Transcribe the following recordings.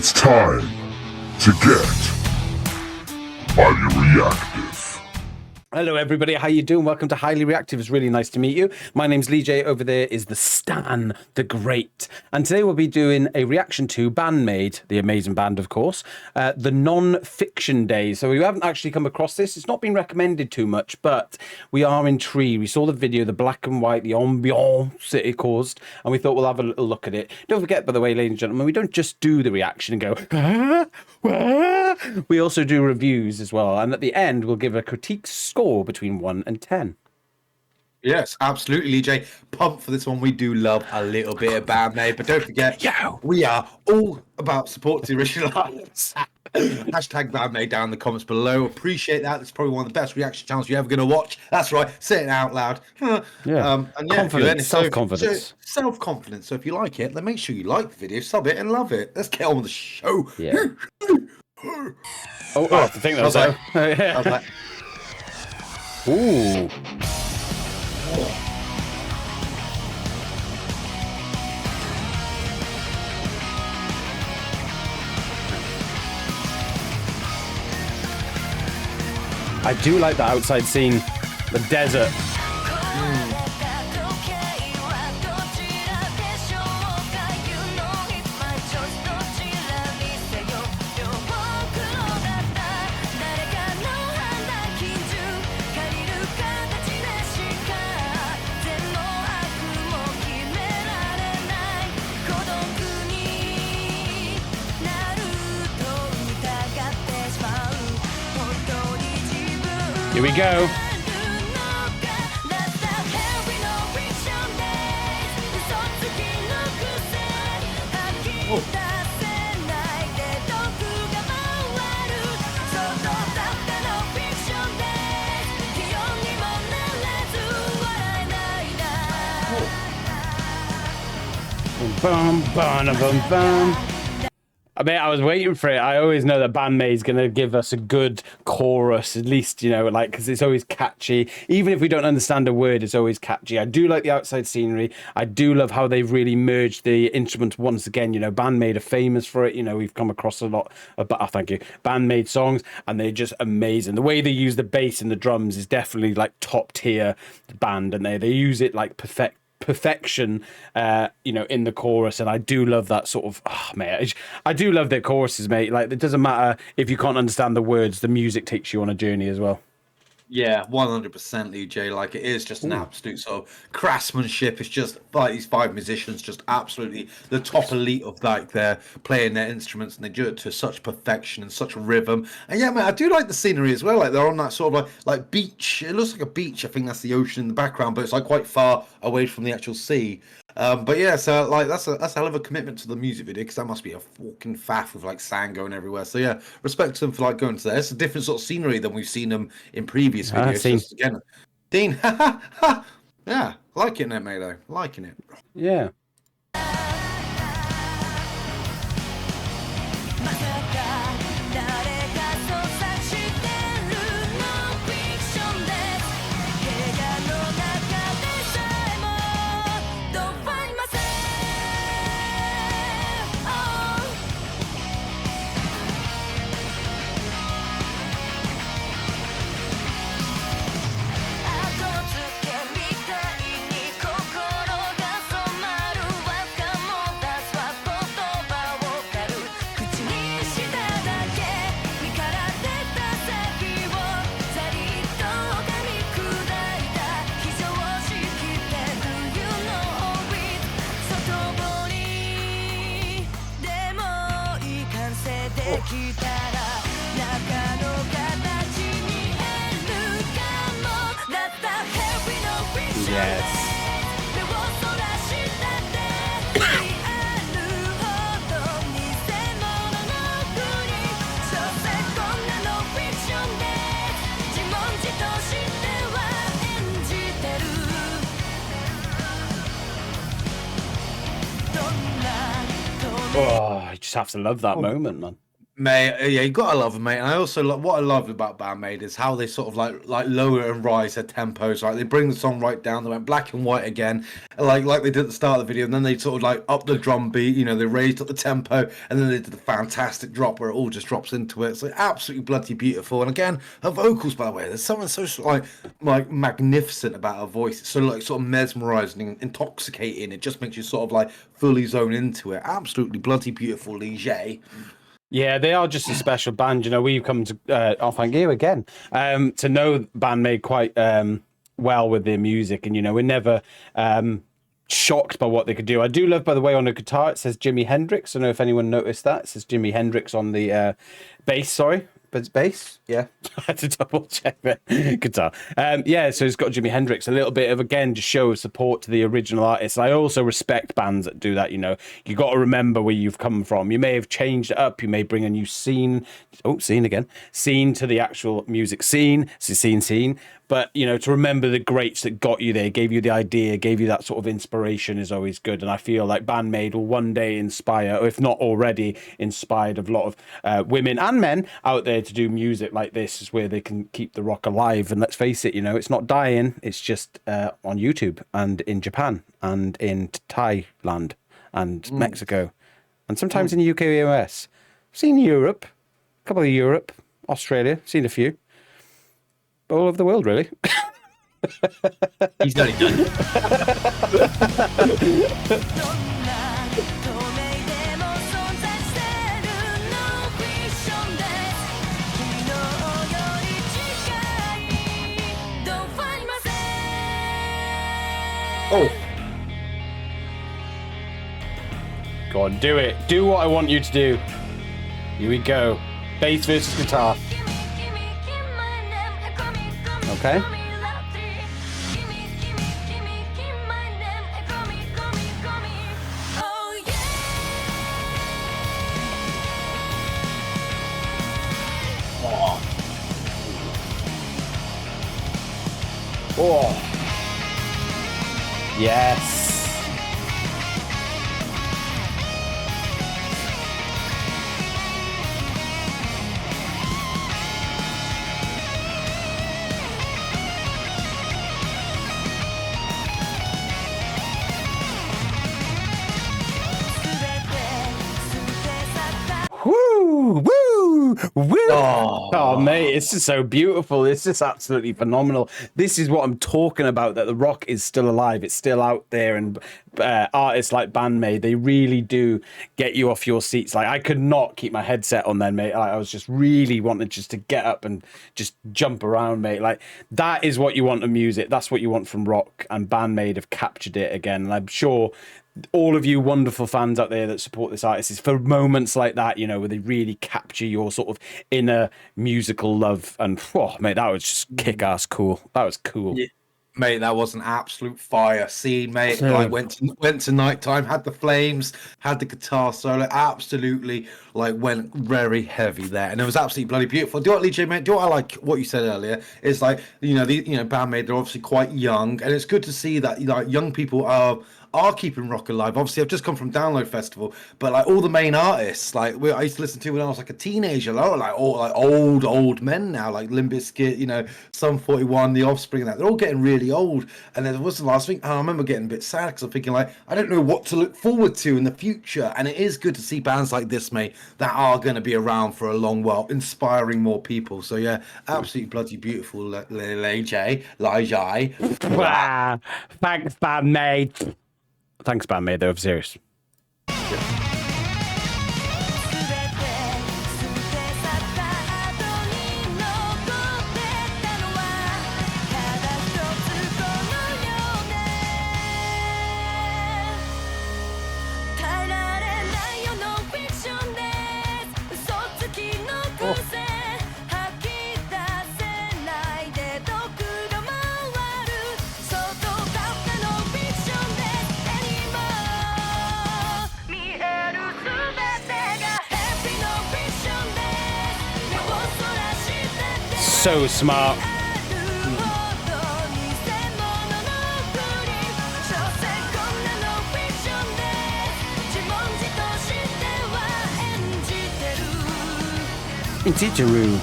It's time to get highly reactive. Hello everybody, how you doing? Welcome to Highly Reactive. It's really nice to meet you. My name's Lee Jaay. Over there is the Stan, the Great. And today we'll be doing a reaction to Band-Maid, the amazing band of course, the Non-Fiction Day. So we haven't actually come across this. It's not been recommended too much, but we are intrigued. We saw the video, the black and white, the ambiance it caused, and we thought we'll have a little look at it. Don't forget, by the way, ladies and gentlemen, we don't just do the reaction and go, we also do reviews as well. And at the end, we'll give a critique score between 1 and 10. Yes, absolutely, Lee Jaay. Pumped for this one. We do love a little bit of Band-Maid, but don't forget, we are all about supporting the original artists. Hashtag Band-Maid down in the comments below. Appreciate that. It's probably one of the best reaction channels you're ever going to watch. That's right, say it out loud. And confidence, self-confidence. Self-confidence. So if you like it, then make sure you like the video, sub it, and love it. Let's get on with the show. Yeah. I think that was like, I was like, ooh. I do like the outside scene, the desert. Here we go. Bum, bum, bum, bum. I mean, I was waiting for it. I always know that Band-Maid's going to give us a good chorus, at least, you know, like, because it's always catchy. Even if we don't understand a word, it's always catchy. I do like the outside scenery. I do love how they've really merged the instruments once again. You know, Band-Maid are famous for it. You know, we've come across a lot of, thank you, Band-Maid songs, and they're just amazing. The way they use the bass and the drums is definitely like top tier band, and they use it like perfection, you know, in the chorus. And I do love that sort of, mate, I do love their choruses, mate. Like, it doesn't matter if you can't understand the words, the music takes you on a journey as well. yeah, 100%, Lee Jaay. Like, it is just an absolute sort of craftsmanship. It's just like these 5 musicians, just absolutely the top elite of like they're playing their instruments, and they do it to such perfection and such rhythm. And yeah, man, I do like the scenery as well. Like, they're on that sort of like beach. It looks like a beach. I think that's the ocean in the background, but it's like quite far away from the actual sea. But yeah, so like that's a hell of a commitment to the music video, because that must be a fucking faff with like sand going everywhere. So yeah, respect to them for like going to there. It's a different sort of scenery than we've seen them in previous videos. Just, again, Dean, yeah, liking it, mate. Though, liking it. Yeah. Yes. Oh, I just have to love that moment, man. Mate, yeah, you gotta love them, mate. And I also what I love about Band-Maid is how they sort of like lower and rise their tempos. Like they bring the song right down. They went black and white again, like they did at the start of the video. And then they sort of like up the drum beat. You know, they raised up the tempo, and then they did the fantastic drop where it all just drops into it. So absolutely bloody beautiful. And again, her vocals, by the way, there's something so like magnificent about her voice. It's so like sort of mesmerizing, and intoxicating. It just makes you sort of like fully zone into it. Absolutely bloody beautiful, Lee Jaay. Yeah, they are just a special band. You know, we've come to, thank you again, to know Band-Maid quite well with their music. And, you know, we're never shocked by what they could do. I do love, by the way, on the guitar, it says Jimi Hendrix. I don't know if anyone noticed that. It says Jimi Hendrix on the bass, sorry. But it's bass, yeah. I had to double check that. Guitar. Yeah, so it's got Jimi Hendrix. A little bit of, again, just show of support to the original artist. I also respect bands that do that, you know. You got to remember where you've come from. You may have changed it up. You may bring a new scene. Oh, scene again. Scene to the actual music scene. Scene. But, you know, to remember the greats that got you there, gave you the idea, gave you that sort of inspiration is always good. And I feel like Band-Maid will one day inspire, or if not already inspired, a lot of women and men out there to do music like this, is where they can keep the rock alive. And let's face it, you know, it's not dying. It's just on YouTube and in Japan and in Thailand and Mexico and sometimes in the UK and US. I've seen Europe, a couple of Europe, Australia, seen a few. All over the world, really. He's done it, done. Oh. Go on, do it. Do what I want you to do. Here we go. Bass versus guitar. Okay. Oh. Yes. Woo! Oh, mate, it's just so beautiful. It's just absolutely phenomenal. This is what I'm talking about, that the rock is still alive. It's still out there. And artists like Band-Maid, they really do get you off your seats. Like, I could not keep my headset on then, mate. I was just really wanting just to get up and just jump around, mate. Like, that is what you want in music. That's what you want from rock. And Band-Maid have captured it again. And I'm sure all of you wonderful fans out there that support this artist is for moments like that, you know, where they really capture your sort of inner musical love. And oh, mate, that was just kick-ass cool. That was cool. Yeah. Mate, that was an absolute fire scene, mate. Like went to nighttime, had the flames, had the guitar solo, absolutely like went very heavy there, and it was absolutely bloody beautiful. Do you know what, Lee Jaay, mate? Do you know what I like? What you said earlier is like, you know, Band-Maid, they're obviously quite young, and it's good to see that, you know, young people are keeping rock alive. Obviously, I've just come from Download Festival, but like all the main artists, like I used to listen to when I was like a teenager, like all like old men now, like Limp Bizkit, you know, Sum 41, The Offspring, and that they're all getting really old. And then it was the last week, and I remember getting a bit sad because I'm thinking like, I don't know what to look forward to in the future. And it is good to see bands like this, mate, that are going to be around for a long while, inspiring more people. So yeah, absolutely bloody beautiful, Lee Jaay. Wow. Thanks, Band-Maid. Thanks, Band-Maid, though, I'm serious. So smart. Teacheroo.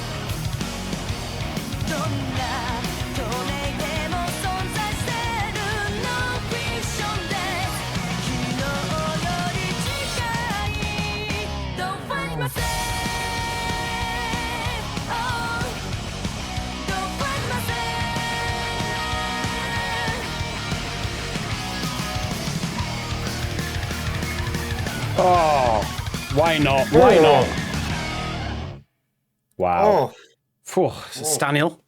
Oh, why not? Why not? Wow. Phew, Staniel.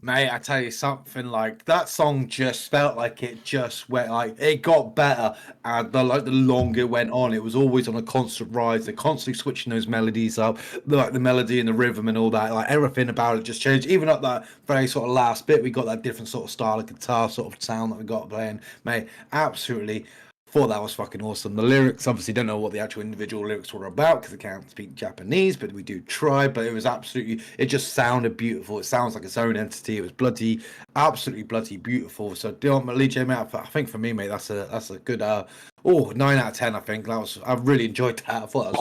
Mate, I tell you something, like that song just felt like it just went like it got better, and the longer it went on, it was always on a constant rise. They're constantly switching those melodies up, like the melody and the rhythm and all that. Like everything about it just changed. Even at that very sort of last bit, we got that different sort of style of guitar sort of sound that we got playing. Mate, absolutely. Thought that was fucking awesome. The lyrics, obviously, don't know what the actual individual lyrics were about because I can't speak Japanese, but we do try. But it was absolutely, it just sounded beautiful. It sounds like its own entity. It was bloody, absolutely bloody beautiful. So, Lee Jaay, mate, I think for me, mate, that's a good 9 out of 10. I think I really enjoyed that. I thought that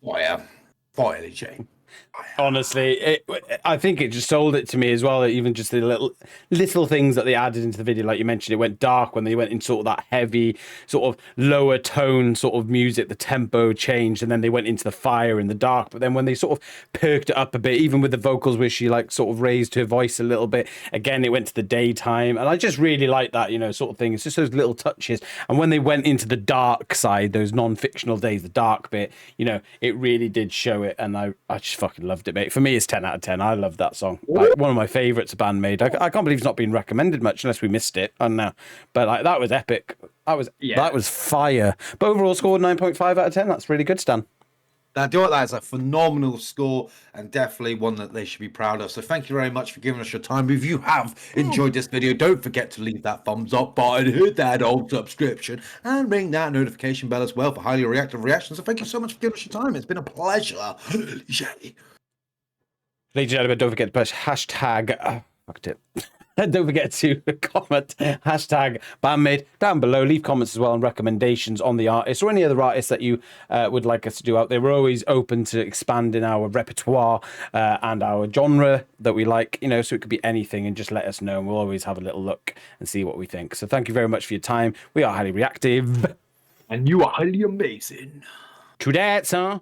was fire, Lee Jaay. Honestly, I think it just sold it to me as well. Even just the little things that they added into the video, like you mentioned, it went dark when they went in sort of that heavy, sort of lower tone sort of music. The tempo changed, and then they went into the fire in the dark. But then when they sort of perked it up a bit, even with the vocals where she like sort of raised her voice a little bit, again it went to the daytime, and I just really like that, sort of thing. It's just those little touches. And when they went into the dark side, those non-fictional days, the dark bit, it really did show it, and I just fucking loved it, mate. For me, it's 10 out of 10. I love that song. Like, one of my favourites of Band-Maid. I can't believe it's not been recommended much unless we missed it. I don't know. But like, that was epic. That was fire. But overall scored 9.5 out of 10. That's really good, Stan. Now, do you know what? That is a phenomenal score and definitely one that they should be proud of. So thank you very much for giving us your time. If you have enjoyed this video, don't forget to leave that thumbs up button, hit that old subscription, and ring that notification bell as well for highly reactive reactions. So thank you so much for giving us your time. It's been a pleasure. Ladies and gentlemen, don't forget to push hashtag... fucked it. Don't forget to comment hashtag Band-Maid down below. Leave comments as well and recommendations on the artist or any other artists that you would like us to do out there. We're always open to expanding our repertoire and our genre that we like, so it could be anything, and just let us know and we'll always have a little look and see what we think. So thank you very much for your time. We are highly reactive. And you are highly amazing. True that, huh?